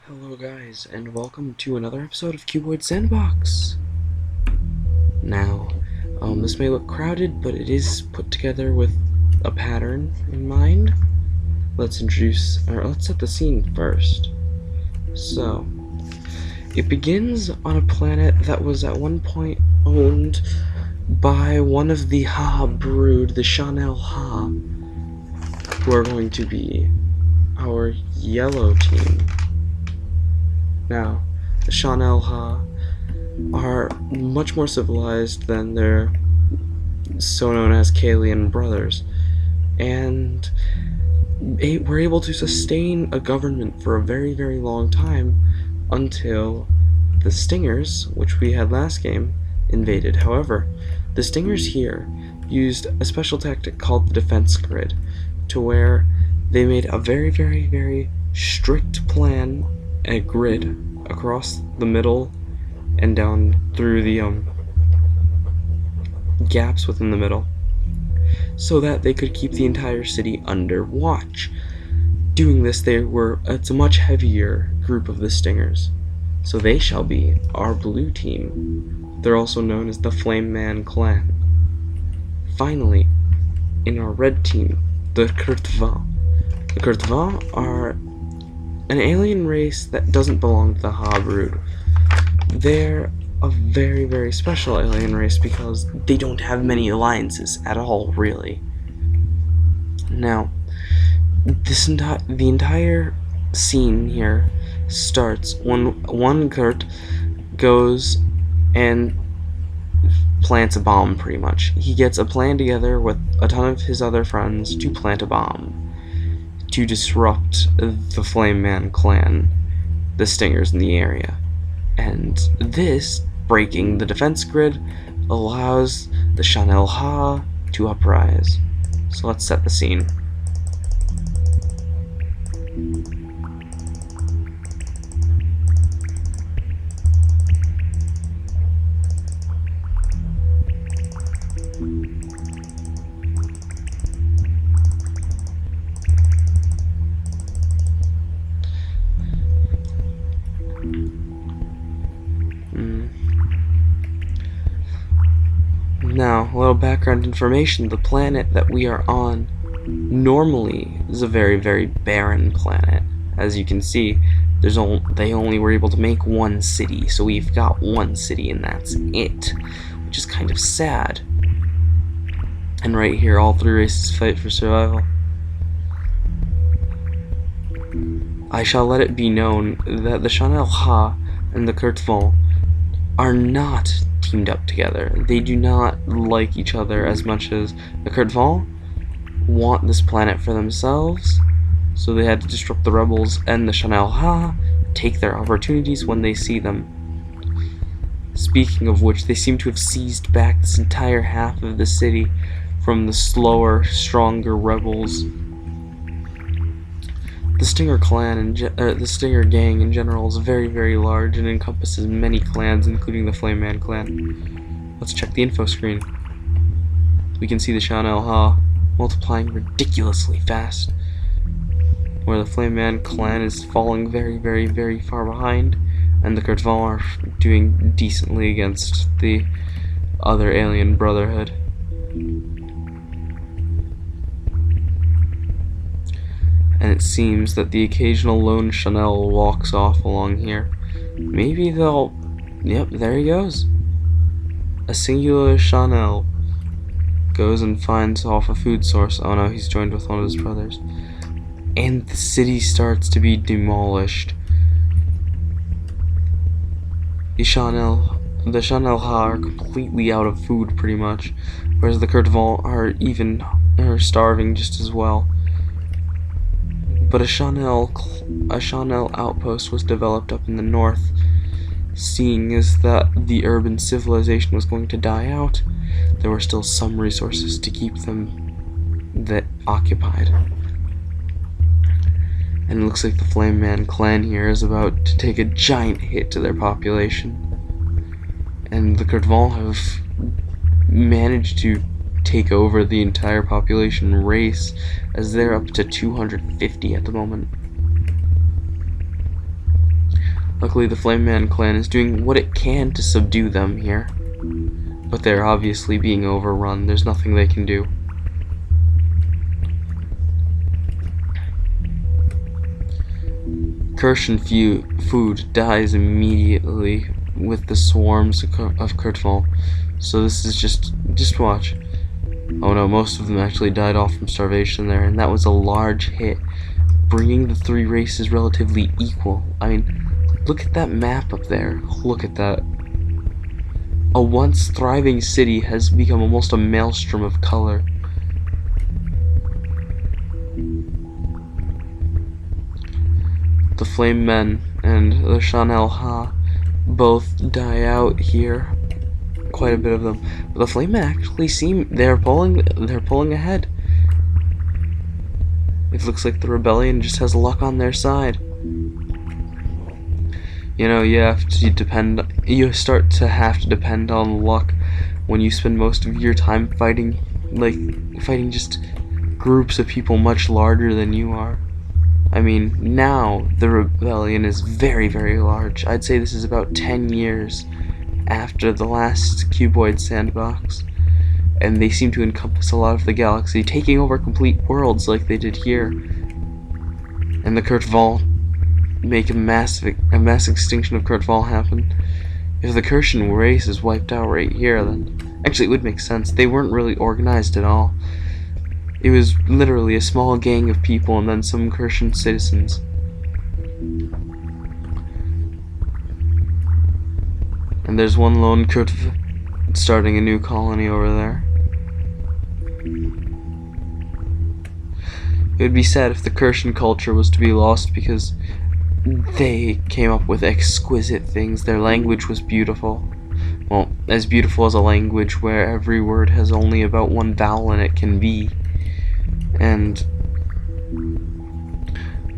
Hello guys, and welcome to another episode of Cuboid Sandbox! Now, this may look crowded, but it is put together with a pattern in mind. Let's set the scene first. So, it begins on a planet that was at one point owned by one of the Ha brood, the Shann'el Ha, who are going to be our yellow team. Now, the Shann'el Ha are much more civilized than their so-known as Kalian brothers, and were able to sustain a government for a very, very long time until the Stingers, which we had last game, invaded. However, the Stingers here used a special tactic called the defense grid, to where they made a very, very, very strict plan, a grid across the middle and down through the gaps within the middle, so that they could keep the entire city under watch. Doing this, it's a much heavier group of the Stingers, so they shall be our blue team. They're also known as the Flame Man clan. Finally, in our red team, the krvtkõ. The krvtkõ are an alien race that doesn't belong to the Ha brood. They're a very, very special alien race because they don't have many alliances at all, really. Now, the entire scene here starts when one Kurt goes and plants a bomb, pretty much. He gets a plan together with a ton of his other friends to plant a bomb to disrupt the Flame Man clan, the Stingers in the area. And this, breaking the defense grid, allows the Shann'el Ha to uprise. So let's set the scene. Now, a little background information. The planet that we are on normally is a very, very barren planet. As you can see, they only were able to make one city, so we've got one city and that's it, which is kind of sad. And right here, all three races fight for survival. I shall let it be known that the Shann'el Ha and the krvtkõ are not teamed up together. They do not like each other as much as the krvtkõ want this planet for themselves, so they had to disrupt the rebels, and the Shann'el Ha take their opportunities when they see them. Speaking of which, they seem to have seized back this entire half of the city from the slower, stronger rebels. The Stinger clan the Stinger gang in general is very, very large and encompasses many clans, including the Flame Man clan. Let's check the info screen. We can see the Shann'el Ha multiplying ridiculously fast, where the Flame Man clan is falling very, very, very far behind, and the krvtkõ are doing decently against the other alien brotherhood. And it seems that the occasional lone Shann'el walks off along here. Maybe they'll... Yep, there he goes. A singular Shann'el goes and finds off a food source. Oh no, he's joined with one of his brothers. And the city starts to be demolished. The Shann'el Ha are completely out of food, pretty much, whereas the krvtkõ are starving just as well. But a Shann'el outpost was developed up in the north, seeing as that the urban civilization was going to die out. There were still some resources to keep them occupied. And it looks like the Flame Man clan here is about to take a giant hit to their population. And the krvtkõ have managed to take over the entire population race, as they're up to 250 at the moment. Luckily, the Flame Man clan is doing what it can to subdue them here. But they're obviously being overrun. There's nothing they can do. Kurschen food dies immediately with the swarms of krvtkõ. So this is just watch. Oh no, most of them actually died off from starvation there, and that was a large hit, bringing the three races relatively equal. I mean, look at that map up there. Look at that. A once thriving city has become almost a maelstrom of color. The Flame Men and the Shann'el Ha both die out here. Quite a bit of them. But the Flame Men actually seem they're pulling ahead. It looks like the rebellion just has luck on their side. You know, you start to have to depend on luck when you spend most of your time fighting just groups of people much larger than you are. I mean, now the rebellion is very, very large. I'd say this is about 10 years after the last Cuboid Sandbox, and they seem to encompass a lot of the galaxy, taking over complete worlds like they did here. And the krvtkõ make a mass extinction of krvtkõ happen. If the Kurschen race is wiped out right here, then actually it would make sense. They weren't really organized at all. It was literally a small gang of people and then some Kurschen citizens. And there's one lone krvtkõ starting a new colony over there. It would be sad if the Kurschen culture was to be lost, because they came up with exquisite things. Their language was beautiful. Well, as beautiful as a language where every word has only about one vowel in it can be. And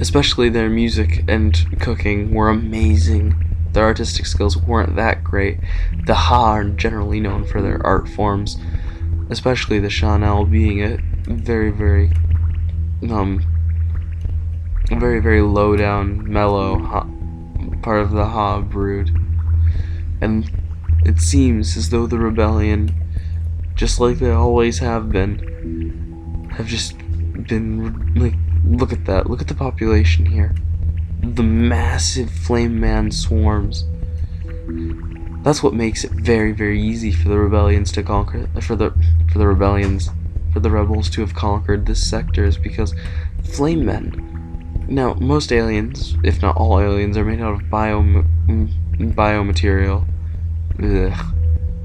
especially their music and cooking were amazing. Their artistic skills weren't that great. The Ha are generally known for their art forms, especially the Shann'el being a very, very low down, mellow part of the Ha brood. And it seems as though the rebellion, just like they always have been, have just been like, look at that, look at the population here. The massive Flame Man swarms. That's what makes it very, very easy for the rebellions to conquer, for the rebels to have conquered this sector, is because Flame Men. Now, most aliens, if not all aliens, are made out of biomaterial. Ugh.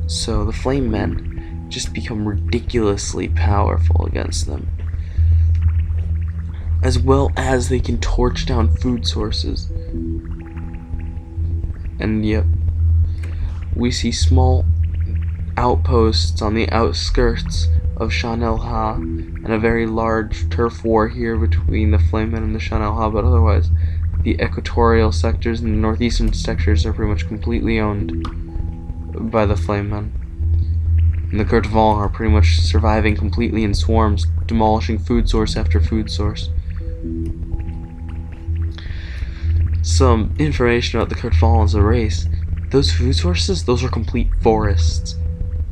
So the Flame Men just become ridiculously powerful against them. As well as they can torch down food sources. And yep, we see small outposts on the outskirts of Shann'el Ha, and a very large turf war here between the Flame Men and the Shann'el Ha, but otherwise, the equatorial sectors and the northeastern sectors are pretty much completely owned by the Flame Men. And the krvtkõ are pretty much surviving completely in swarms, demolishing food source after food source. Some information about the krvtkõ as a race. Those food sources, those are complete forests.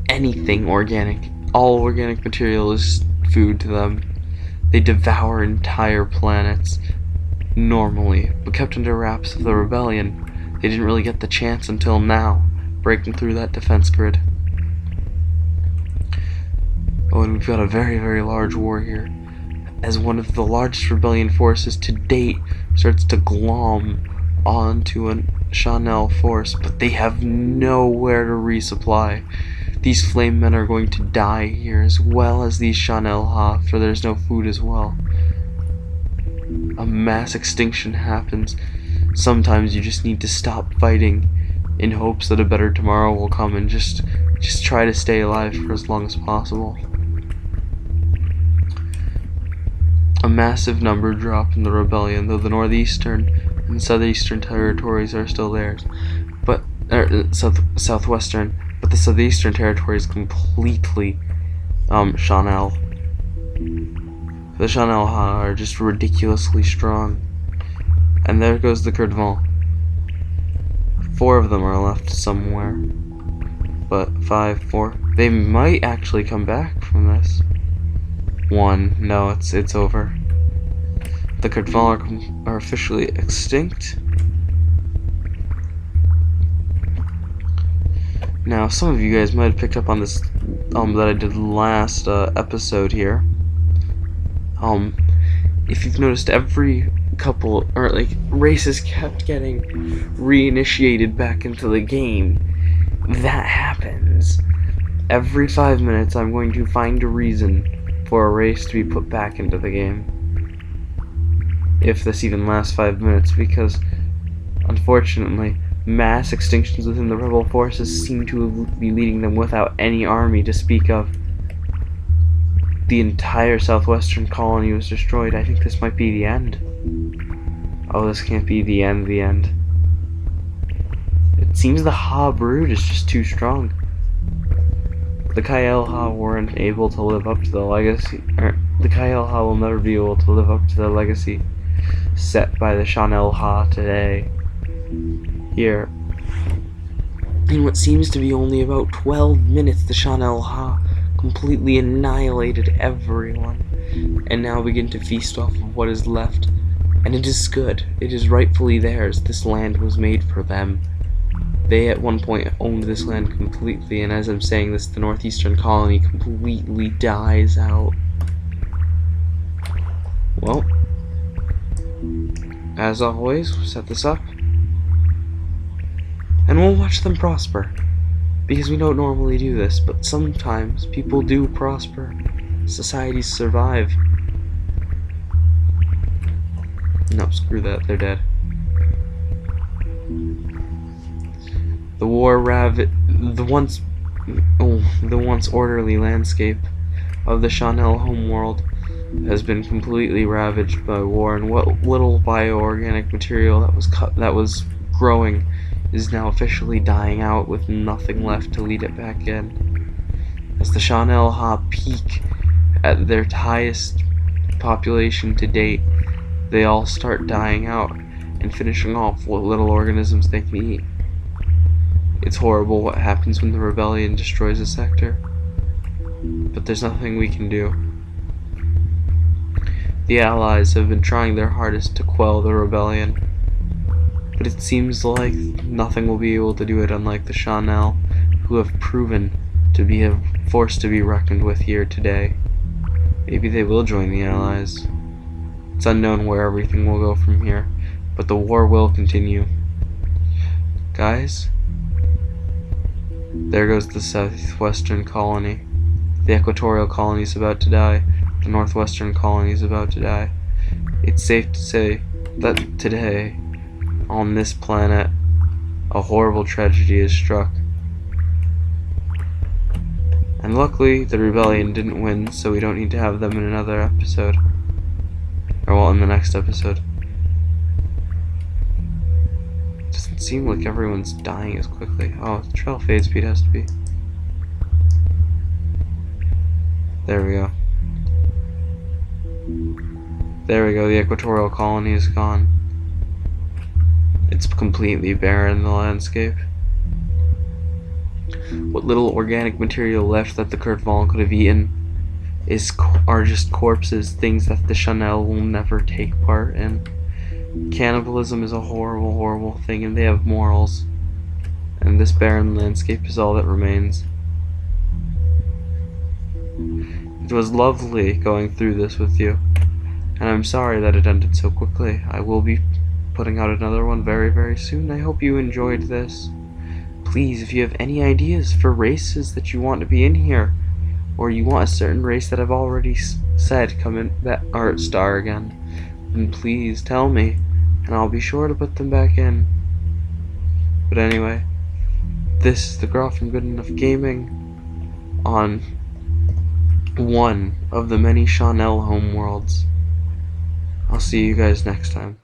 Anything organic. All organic material is food to them. They devour entire planets normally, but kept under wraps of the rebellion. They didn't really get the chance until now, breaking through that defense grid. Oh, and we've got a very, very large war here, as one of the largest rebellion forces to date starts to glom onto a Shann'el force, but they have nowhere to resupply. These Flame Men are going to die here, as well as these Shann'el Ha, for there's no food as well. A mass extinction happens. Sometimes you just need to stop fighting in hopes that a better tomorrow will come, and just try to stay alive for as long as possible. A massive number drop in the rebellion, though the northeastern and southeastern territories are still theirs, but southwestern. But the southeastern territory is completely Shann'el. The Shann'el Ha are just ridiculously strong. And there goes the krvtkõ. 4 of them are left somewhere. But 5, 4. They might actually come back from this. 1. No, it's over. The krvtkõ are officially extinct. Now, some of you guys might have picked up on this that I did last episode here. If you've noticed, every couple or like races kept getting reinitiated back into the game. That happens every 5 minutes. I'm going to find a reason for a race to be put back into the game, if this even lasts 5 minutes, because unfortunately mass extinctions within the rebel forces seem to be leading them without any army to speak of. The entire southwestern colony was destroyed. I think this might be the end. Oh, this can't be the end, It seems the Ha brood is just too strong. The Shann'el Ha weren't able to live up to the legacy, the Shann'el Ha will never be able to live up to the legacy set by the Shann'el Ha today. Here, in what seems to be only about 12 minutes, the Shann'el Ha completely annihilated everyone, and now begin to feast off of what is left. And it is good. It is rightfully theirs. This land was made for them. They at one point owned this land completely, and as I'm saying this, the northeastern colony completely dies out. Well, as always, we'll set this up, and we'll watch them prosper. Because we don't normally do this, but sometimes people do prosper. Societies survive. No, screw that, they're dead. The war the once orderly landscape of the Shann'el homeworld has been completely ravaged by war, and what little bioorganic material that was growing is now officially dying out, with nothing left to lead it back in. As the Shann'el Ha peak at their highest population to date, they all start dying out and finishing off what little organisms they can eat. It's horrible what happens when the rebellion destroys a sector, but there's nothing we can do. The Allies have been trying their hardest to quell the rebellion, but it seems like nothing will be able to do it, unlike the Shann'el, who have proven to be a force to be reckoned with here today. Maybe they will join the Allies. It's unknown where everything will go from here, but the war will continue. Guys, there goes the southwestern colony. The equatorial colony is about to die. The northwestern colony is about to die. It's safe to say that today, on this planet, a horrible tragedy is struck. And luckily, the rebellion didn't win, so we don't need to have them in another episode. Or, well, in the next episode. Doesn't seem like everyone's dying as quickly. Oh, the trail fade speed has to be. There we go. There we go, the equatorial colony is gone. It's completely barren, the landscape. What little organic material left that the krvtkõ could have eaten are just corpses, things that the Shann'el will never take part in. Cannibalism is a horrible, horrible thing, and they have morals. And this barren landscape is all that remains. It was lovely going through this with you, and I'm sorry that it ended so quickly. I will be putting out another one very, very soon. I hope you enjoyed this. Please, if you have any ideas for races that you want to be in here, or you want a certain race that I've already said come in that art star again, then please tell me, and I'll be sure to put them back in. But anyway, this is the girl from Good Enough Gaming on one of the many Shann'el homeworlds. I'll see you guys next time.